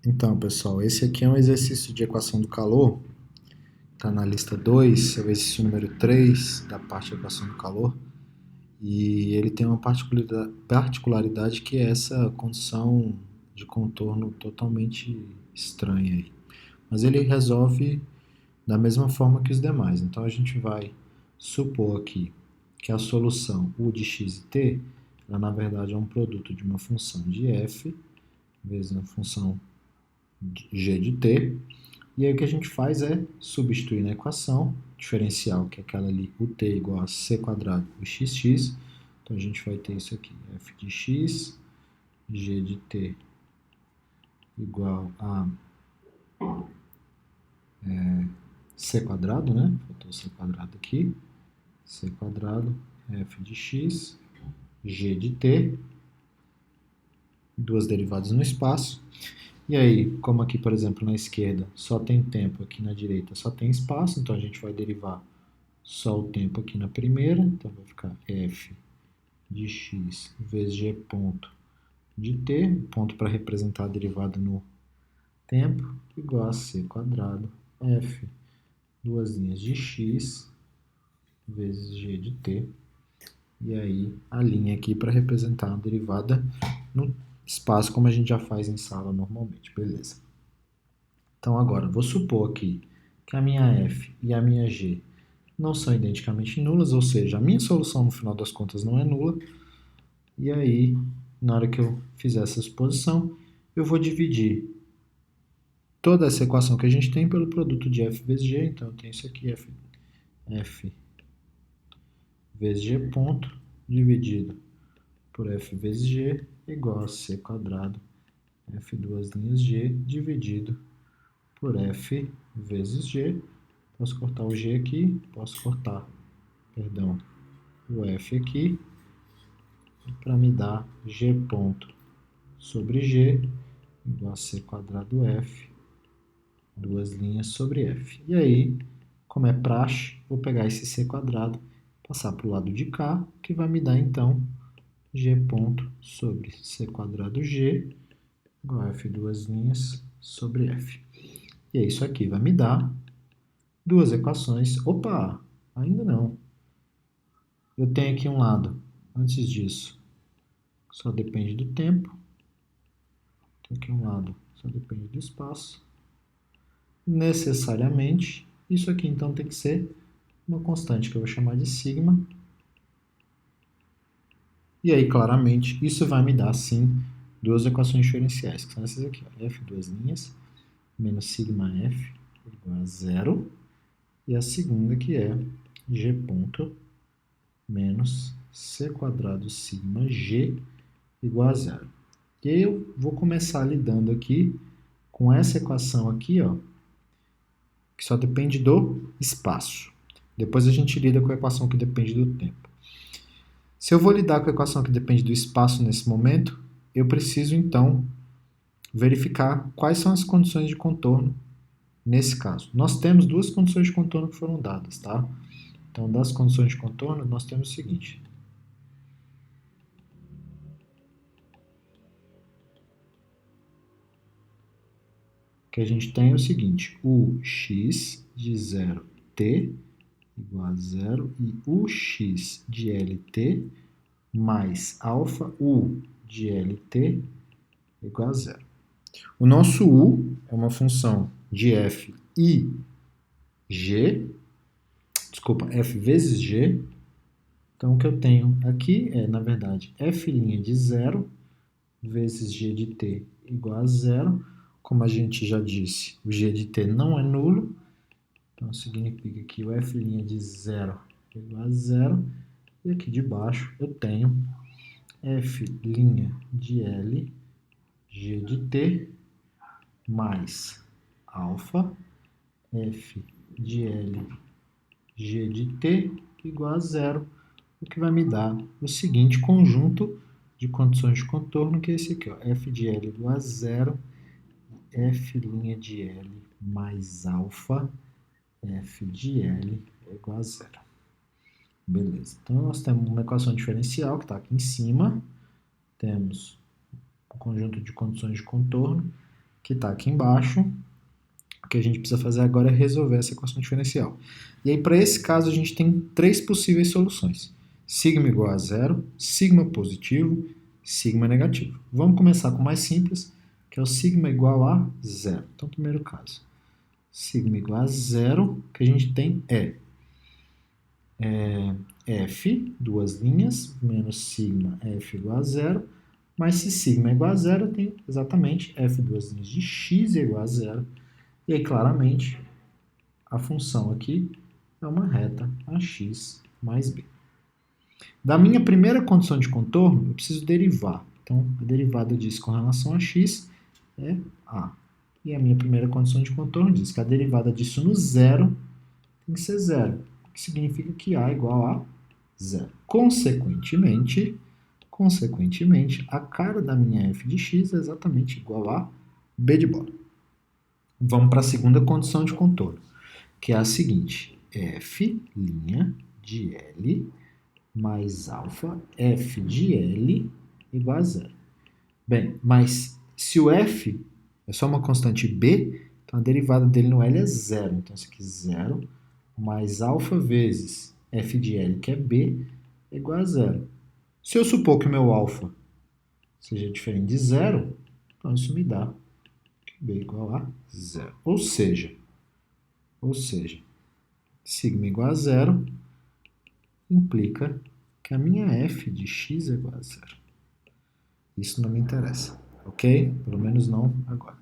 Então, pessoal, esse aqui é um exercício de equação do calor, está na lista 2, é o exercício número 3 da parte de equação do calor, e ele tem uma particularidade que é essa condição de contorno totalmente estranha aí. Mas ele resolve da mesma forma que os demais. Então a gente vai supor aqui que a solução u de x e t, ela na verdade é um produto de uma função de f vezes uma função g de t. E aí o que a gente faz é substituir na equação diferencial, que é aquela ali, o t igual a c quadrado o xx. Então a gente vai ter isso aqui, f de x, g de t igual a c quadrado, né? Faltou c quadrado aqui. C quadrado, f de x, g de t, duas derivadas no espaço. E aí, como aqui, por exemplo, na esquerda só tem tempo, aqui na direita só tem espaço, então a gente vai derivar só o tempo aqui na primeira, então vai ficar f de x vezes g ponto de t, ponto para representar a derivada no tempo, igual a c quadrado f, duas linhas de x vezes g de t, e aí a linha aqui para representar a derivada no espaço, como a gente já faz em sala normalmente, beleza. Então agora, vou supor aqui que a minha f e a minha g não são identicamente nulas, ou seja, a minha solução no final das contas não é nula, e aí, na hora que eu fizer essa suposição, eu vou dividir toda essa equação que a gente tem pelo produto de f vezes g, então eu tenho isso aqui, f vezes g ponto, dividido por f vezes g, igual a c quadrado, f duas linhas g, dividido por f vezes g. Posso cortar o g aqui, posso cortar, perdão, o f aqui, para me dar g ponto sobre g, igual a c quadrado f, duas linhas sobre f. E aí, como é praxe, vou pegar esse c quadrado, passar para o lado de cá, que vai me dar, então, g ponto sobre c quadrado g, igual a f duas linhas sobre f. E é isso aqui vai me dar duas equações. Opa, ainda não. Eu tenho aqui um lado, antes disso, só depende do tempo. Tem aqui um lado, só depende do espaço. Necessariamente, isso aqui então tem que ser uma constante que eu vou chamar de sigma. E aí, claramente, isso vai me dar, sim, duas equações diferenciais, que são essas aqui, ó, f duas linhas, menos sigma f igual a zero, e a segunda que é g ponto menos c quadrado sigma g igual a zero. E aí eu vou começar lidando aqui com essa equação aqui, ó, que só depende do espaço. Depois a gente lida com a equação que depende do tempo. Se eu vou lidar com a equação que depende do espaço nesse momento, eu preciso, então, verificar quais são as condições de contorno nesse caso. Nós temos duas condições de contorno que foram dadas, tá? Então, das condições de contorno, nós temos o seguinte. Que a gente tem é o seguinte, o x de 0t igual a zero e o x de lt mais alfa u de lt igual a zero. O nosso u é uma função de f e g, desculpa, f vezes g. Então, o que eu tenho aqui é, na verdade, f' de 0 vezes g de t igual a zero. Como a gente já disse, o g de t não é nulo. Então, significa que o f' de 0 é igual a zero. E aqui de baixo eu tenho f' de L, g de t, mais alfa, f de L, g de t, igual a zero, o que vai me dar o seguinte conjunto de condições de contorno, que é esse aqui, ó, f de L igual a zero, f' de L mais alfa, f de L é igual a zero. Beleza, então nós temos uma equação diferencial que está aqui em cima, temos um conjunto de condições de contorno, que está aqui embaixo. O que a gente precisa fazer agora é resolver essa equação diferencial. E aí, para esse caso, a gente tem 3 possíveis soluções. Sigma igual a zero, sigma positivo, sigma negativo. Vamos começar com o mais simples, que é o sigma igual a zero. Então, primeiro caso, sigma igual a zero, o que a gente tem é f, duas linhas, menos sigma f igual a zero, mas se sigma é igual a zero, eu tenho exatamente f duas linhas de x é igual a zero, e aí claramente a função aqui é uma reta ax mais b. Da minha primeira condição de contorno, eu preciso derivar. Então, a derivada disso com relação a x é a. E a minha primeira condição de contorno diz que a derivada disso no zero tem que ser zero, que significa que a é igual a zero. Consequentemente, a cara da minha f de x é exatamente igual a b de bola. Vamos para a segunda condição de contorno, que é a seguinte: f' de L mais alfa f de L igual a zero. Bem, mas se o f é só uma constante b, então a derivada dele no L é zero. Então isso aqui é zero mais alfa vezes f de L, que é b, é igual a zero. Se eu supor que o meu alfa seja diferente de zero, então isso me dá que b é igual a zero. Ou seja, sigma igual a zero implica que a minha f de x é igual a zero. Isso não me interessa, ok? Pelo menos não agora.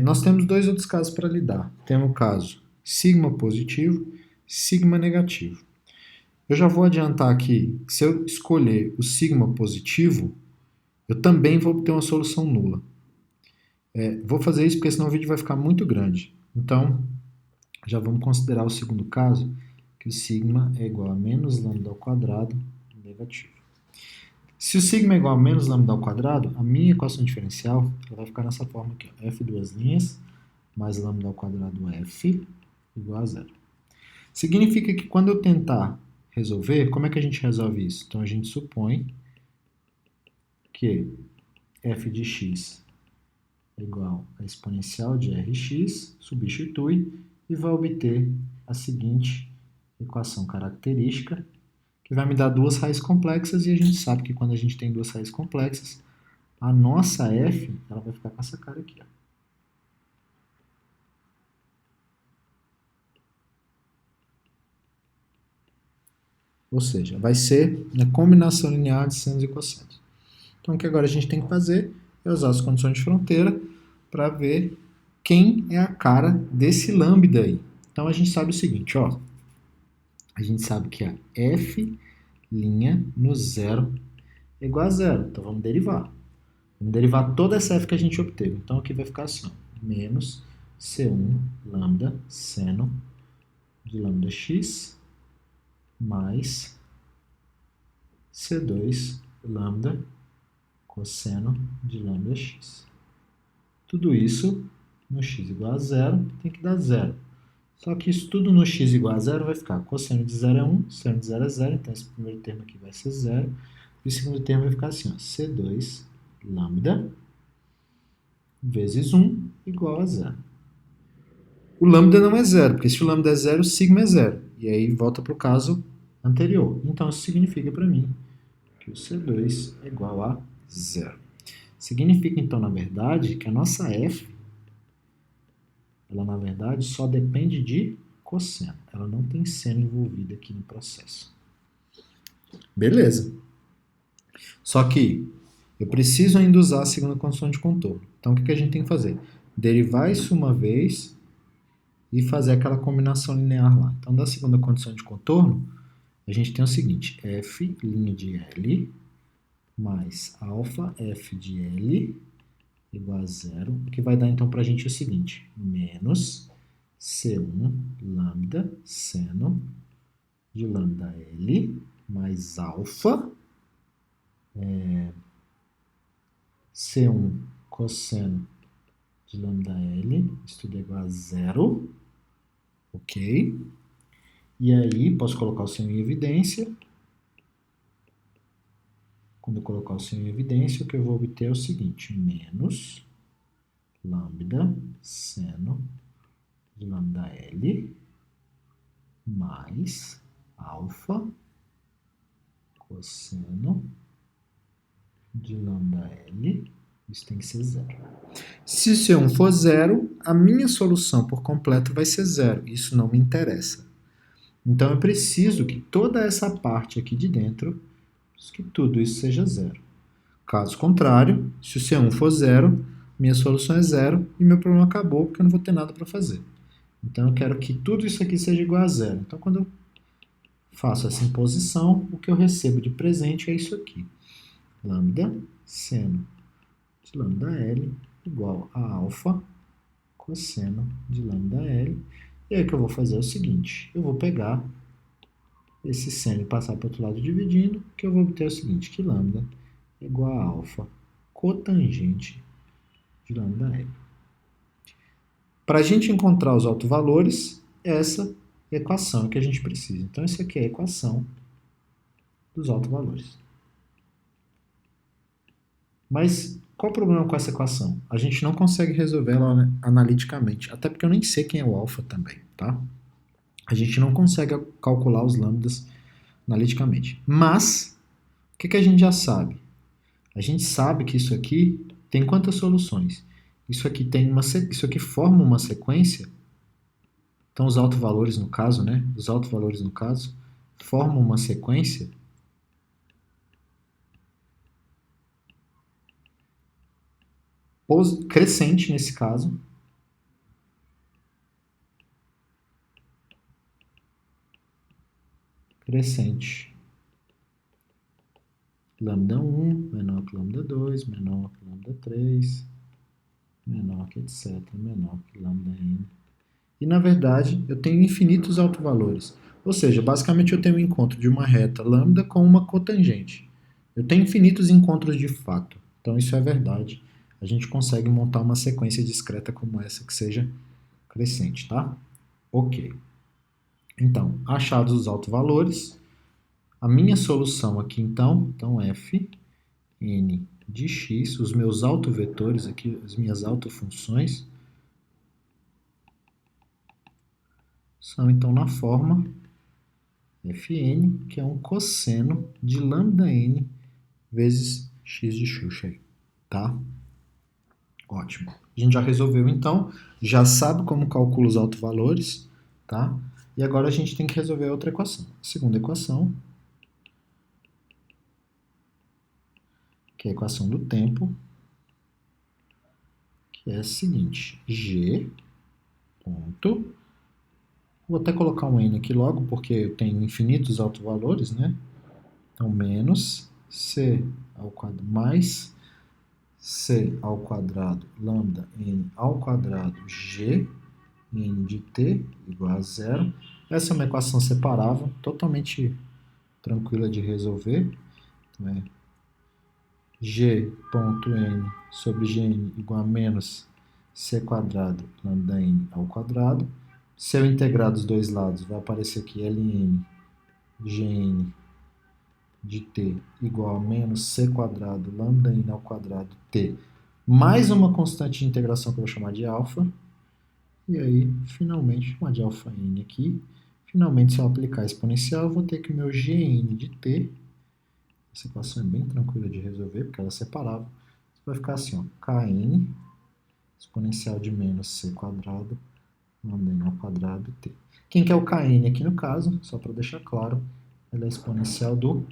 Nós temos dois outros casos para lidar. Temos o caso sigma positivo, sigma negativo. Eu já vou adiantar aqui que se eu escolher o sigma positivo, eu também vou obter uma solução nula. Vou fazer isso porque senão o vídeo vai ficar muito grande. Então, já vamos considerar o segundo caso, que o sigma é igual a menos lambda ao quadrado negativo. Se o sigma é igual a menos lambda ao quadrado, a minha equação diferencial vai ficar nessa forma aqui, ó, f duas linhas mais lambda ao quadrado f igual a zero. Significa que quando eu tentar resolver, como é que a gente resolve isso? Então a gente supõe que f de x é igual a exponencial de Rx, substitui e vai obter a seguinte equação característica, que vai me dar duas raízes complexas, e a gente sabe que quando a gente tem duas raízes complexas, a nossa f ela vai ficar com essa cara aqui, ó. Ou seja, vai ser uma combinação linear de senos e cossenos. Então, o que agora a gente tem que fazer é usar as condições de fronteira para ver quem é a cara desse lambda aí. Então, a gente sabe o seguinte, ó. A gente sabe que a f' no zero é igual a zero. Então, vamos derivar. Vamos derivar toda essa f que a gente obteve. Então, aqui vai ficar assim, ó, menos C1 lambda seno de lambda x mais C2 lambda cosseno de lambda x. Tudo isso no x igual a zero tem que dar zero. Só que isso tudo no x igual a zero vai ficar cosseno de zero é 1, seno de zero é zero, então esse primeiro termo aqui vai ser zero. E o segundo termo vai ficar assim, ó, C2 lambda vezes 1 igual a zero. O lambda não é zero, porque se o lambda é zero, o sigma é zero. E aí volta para o caso anterior. Então isso significa para mim que o C2 é igual a zero. Significa então, na verdade, que a nossa f, ela na verdade só depende de cosseno. Ela não tem seno envolvido aqui no processo. Beleza. Só que eu preciso ainda usar a segunda condição de contorno. Então o que a gente tem que fazer? Derivar isso uma vez e fazer aquela combinação linear lá. Então da segunda condição de contorno, a gente tem o seguinte, f' de L mais alfa f de L igual a zero, o que vai dar então para a gente o seguinte, menos C1 lambda seno de lambda L mais alfa C1 cosseno de lambda L, isso tudo é igual a zero, ok? E aí, posso colocar o sinho em evidência. Quando eu colocar o sinho em evidência, o que eu vou obter é o seguinte, menos seno de lambda L mais alfa cosseno de lambda L, isso tem que ser zero. Se C1 for zero, a minha solução por completo vai ser zero. Isso não me interessa. Então, eu preciso que toda essa parte aqui de dentro, que tudo isso seja zero. Caso contrário, se o C1 for zero, minha solução é zero e meu problema acabou porque eu não vou ter nada para fazer. Então, eu quero que tudo isso aqui seja igual a zero. Então, quando eu faço essa imposição, o que eu recebo de presente é isso aqui. Lambda seno de lambda L igual a alfa cosseno de lambda L. E aí o que eu vou fazer é o seguinte, eu vou pegar esse seno e passar para o outro lado dividindo, que eu vou obter o seguinte, que lambda é igual a alfa cotangente de lambda L. Para a gente encontrar os autovalores, essa equação é que a gente precisa. Então, essa aqui é a equação dos autovalores. Mas qual o problema com essa equação? A gente não consegue resolver ela analiticamente, até porque eu nem sei quem é o alfa também, tá? A gente não consegue calcular os lambdas analiticamente. Mas, o que a gente já sabe? A gente sabe que isso aqui tem quantas soluções? Isso aqui forma uma sequência. Então, os autovalores no caso, né? Os autovalores no caso formam uma sequência crescente nesse caso. Crescente. Lambda 1 menor que lambda 2, menor que lambda 3, menor que etc, menor que lambda n. E, na verdade, eu tenho infinitos autovalores. Ou seja, basicamente eu tenho um encontro de uma reta lambda com uma cotangente. Eu tenho infinitos encontros de fato. Então, isso é verdade. A gente consegue montar uma sequência discreta como essa que seja crescente, tá? Ok. Então, achados os autovalores, a minha solução aqui, então f n de x, os meus autovetores aqui, as minhas autofunções, são então na forma Fn, que é um cosseno de lambda n vezes x de Xuxa aí, tá? Ótimo. A gente já resolveu então, já sabe como calcula os autovalores, tá? E agora a gente tem que resolver a outra equação. A segunda equação, que é a equação do tempo, que é a seguinte, g ponto, vou até colocar um n aqui logo, porque eu tenho infinitos autovalores, né? Então, menos c ao quadrado mais c ao quadrado lambda n ao quadrado g n de t igual a zero. Essa é uma equação separável, totalmente tranquila de resolver. Então, é g.n sobre gn igual a menos c quadrado lambda n ao quadrado. Se eu integrar dos dois lados, vai aparecer aqui ln gn de t igual a menos c quadrado lambda n ao quadrado t mais uma constante de integração que eu vou chamar de alfa. E aí, finalmente, chamar de alfa n aqui. Finalmente, se eu aplicar a exponencial, eu vou ter que o meu gn de t, essa equação é bem tranquila de resolver, porque ela é separável, vai ficar assim, ó, kn exponencial de menos c quadrado lambda n ao quadrado t. Quem que é o kn aqui no caso? Só para deixar claro, ela é a exponencial do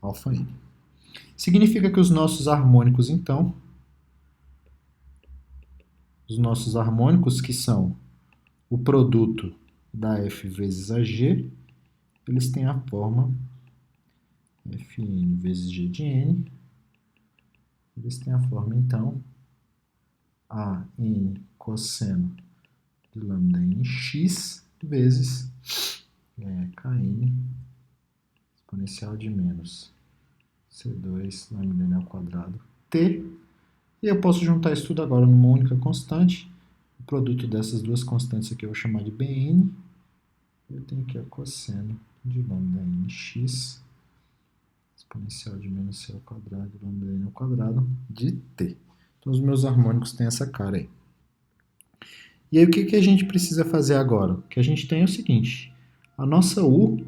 alfa n. Significa que os nossos harmônicos, então, os nossos harmônicos, que são o produto da f vezes a g, eles têm a forma fn vezes g de n, eles têm a forma, então, a n cosseno de lambda nx vezes kn exponencial de menos c2 lambda n ao quadrado t. E eu posso juntar isso tudo agora numa única constante. O produto dessas duas constantes aqui eu vou chamar de Bn. Eu tenho aqui a cosseno de lambda nx exponencial de menos c ao quadrado lambda n ao quadrado de t. Então os meus harmônicos têm essa cara aí. E aí o que a gente precisa fazer agora? O que a gente tem é o seguinte, a nossa U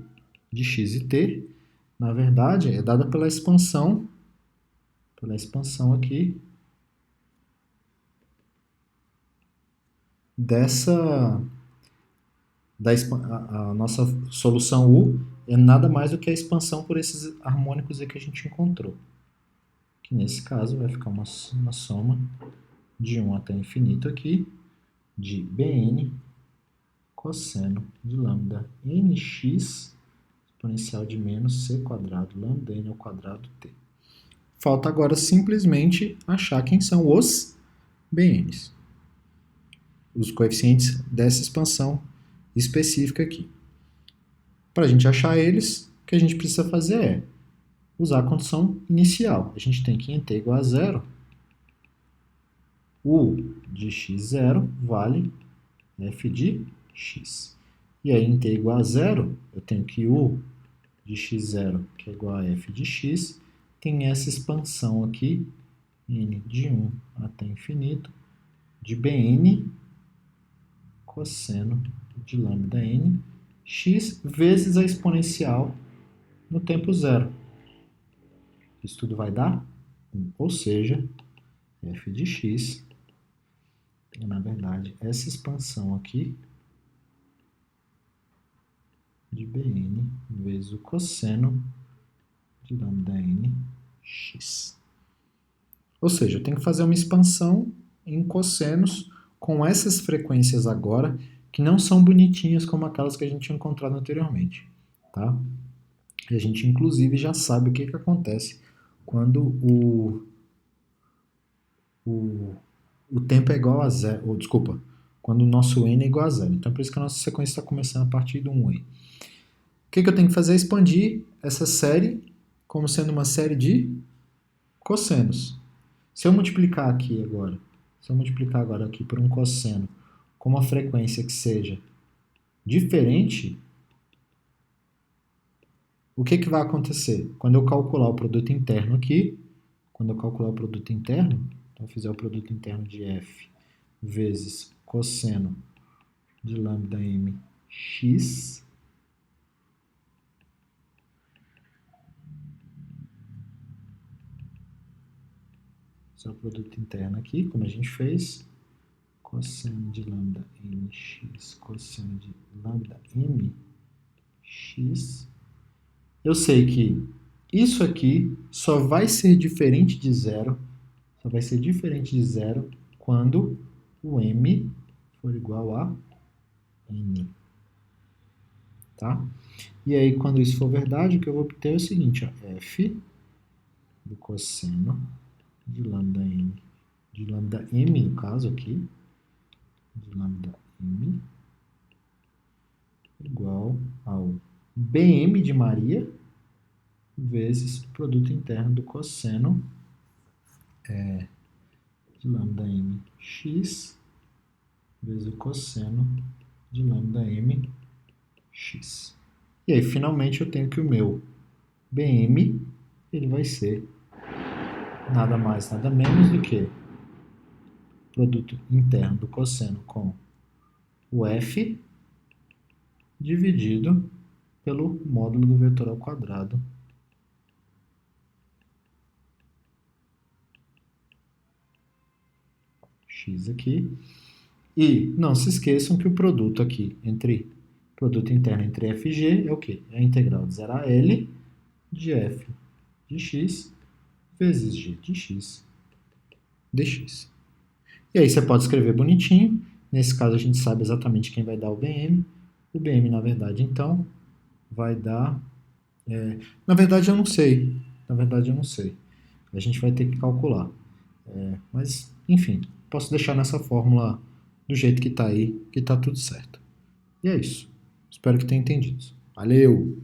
de x e t, na verdade, é dada pela expansão aqui a nossa solução U é nada mais do que a expansão por esses harmônicos aí que a gente encontrou. Que nesse caso vai ficar uma soma de 1 até infinito aqui, de Bn cosseno de lambda nx exponencial de menos c quadrado lambda n ao quadrado t. Falta agora simplesmente achar quem são os Bn's, os coeficientes dessa expansão específica aqui. Para a gente achar eles, o que a gente precisa fazer é usar a condição inicial. A gente tem que em t igual a zero, U de x0 vale f de x. E aí, em t igual a zero, eu tenho que U de x0, que é igual a f de x, tem essa expansão aqui, n de 1 até infinito, de Bn cosseno de lambda n, x vezes a exponencial no tempo zero. Isso tudo vai dar 1, ou seja, f de x é, na verdade, essa expansão aqui de Bn vezes o cosseno de lambda n x. Ou seja, eu tenho que fazer uma expansão em cossenos com essas frequências agora, que não são bonitinhas como aquelas que a gente tinha encontrado anteriormente. Tá? E a gente, inclusive, já sabe o que acontece quando o tempo é igual a zero, ou desculpa, quando o nosso n é igual a zero. Então, por isso que a nossa sequência está começando a partir do 1 aí. O que eu tenho que fazer é expandir essa série como sendo uma série de cossenos. Se eu multiplicar agora aqui por um cosseno com uma frequência que seja diferente, o que vai acontecer? Quando eu calcular o produto interno aqui, então eu fizer o produto interno de f vezes cosseno de lambda m x, só o produto interno aqui, como a gente fez, cosseno de lambda mx, cosseno de lambda mx, eu sei que isso aqui só vai ser diferente de zero, quando o m for igual a n. Tá? E aí, quando isso for verdade, o que eu vou obter é o seguinte, ó, f do cosseno de lambda n, de lambda m, no caso aqui, de lambda m, igual ao Bm de Maria vezes o produto interno do cosseno de lambda m x vezes o cosseno de lambda m x. E aí, finalmente, eu tenho que o meu Bm ele vai ser nada mais, nada menos do que produto interno do cosseno com o f dividido pelo módulo do vetor ao quadrado x aqui. E não se esqueçam que o produto aqui produto interno entre f e g é o quê? É a integral de 0 a L de f de x vezes g de x dx. E aí você pode escrever bonitinho. Nesse caso a gente sabe exatamente quem vai dar o Bm. O Bm, na verdade, então, vai dar... na verdade eu não sei. A gente vai ter que calcular. Mas, enfim, posso deixar nessa fórmula do jeito que está aí, que está tudo certo. E é isso. Espero que tenha entendido. Valeu!